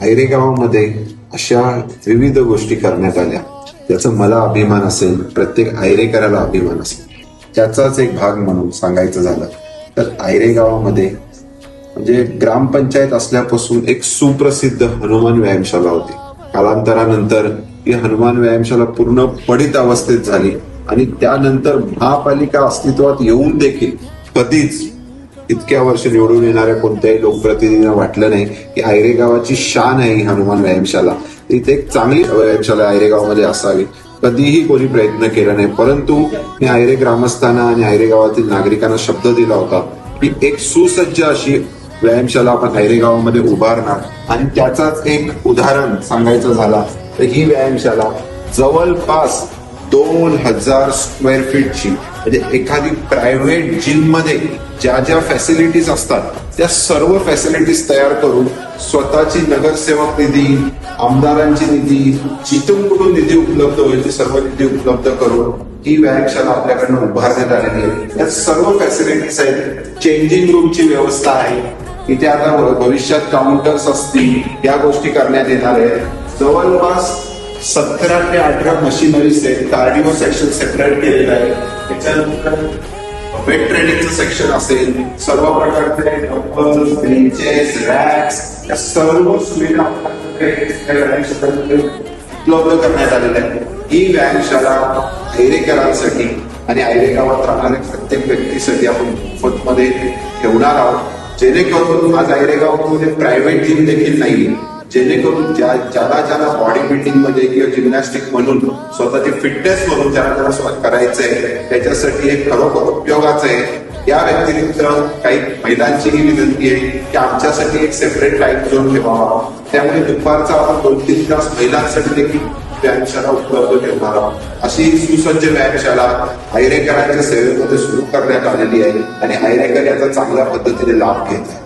आयरे गावामध्ये अशा विविध गोष्टी करण्यात आल्या त्याचा मला अभिमान असेल, प्रत्येक आयरेकराला अभिमान असेल. त्याचाच एक भाग म्हणून सांगायचं झालं तर आयरे गावामध्ये म्हणजे ग्रामपंचायत असल्यापासून एक सुप्रसिद्ध हनुमान व्यायामशाला होती. कालांतरानंतर ही हनुमान व्यायामशाला पूर्ण पडित अवस्थेत झाली आणि त्यानंतर महापालिका अस्तित्वात येऊन देखील कधीच इतक्या वर्ष निवडून येणाऱ्या कोणत्याही लोकप्रतिनिधींना वाटलं नाही की आयरे गावाची शान आहे ही हनुमान व्यायामशाला, इथे एक चांगली व्यायामशाला आयरे गावामध्ये असावी. कधीही कोणी प्रयत्न केला नाही. परंतु मी आयरे ग्रामस्थांना आणि आयरे गावातील नागरिकांना शब्द दिला होता की एक सुसज्ज अशी व्यायामशाला आपण आयरे गावामध्ये उभारणार. आणि त्याचाच एक उदाहरण सांगायचं झाला तर ही व्यायामशाला जवळपास 2000 स्क्वेअर फीटची, म्हणजे एखादी प्रायव्हेट जिम मध्ये ज्या ज्या फॅसिलिटीज असतात त्या सर्व फॅसिलिटीज तयार करून स्वतःची नगरसेवक निधी, आमदारांची निधी, जिथून कुठून निधी उपलब्ध होईल ते सर्व निधी उपलब्ध करून ही व्यायामशाला आपल्याकडनं उभारण्यात आलेली आहे. या सर्व फॅसिलिटीज आहेत. चेंजिंग रूमची व्यवस्था आहे. इथे आता भविष्यात काउंटर्स असतील, या गोष्टी करण्यात येणार आहेत. जवळपास 17 ते 18 मशिनरीज आहेत. कार्डिओ सेक्शन सेपरेट केलेलं आहे. त्याच्यानंतर वेट ट्रेनिंगचं सेक्शन असेल, सर्व प्रकारचे डंबल्स, बेंचेस, रॅक्स, या सर्व सुविधा उपलब्ध करण्यात आलेल्या आहेत. ही व्यायामशाला आयरेकरांसाठी आणि आयरे गावात राहणाऱ्या प्रत्येक व्यक्तीसाठी आपण मोफतमध्ये ठेवणार आहोत. जेणेकरून आज आयरे गावामध्ये प्रायव्हेट जिम देखील नाही, जेणेकरून ज्याला बॉडी बिल्डिंग मध्ये किंवा जिम्नॅस्टिक म्हणून स्वतःची फिटनेस म्हणून ज्याला करायचंय त्याच्यासाठी हे खरोखर उपयोगाचं आहे. या व्यतिरिक्त काही महिलांचीही विनंती आहे की आमच्यासाठी एक सेपरेट लाईफ झोन ठेवावा. त्यामुळे दुपारचा आपण 2-3 तास महिलांसाठी देखील व्यायामशाला उपलब्ध ठेवणार आहोत. अशी सुसज्ज व्यायामशाला आयरेकरांच्या सेवेमध्ये सुरू करण्यात आलेली आहे आणि आयरेकर याचा चांगल्या पद्धतीने लाभ घेत आहेत.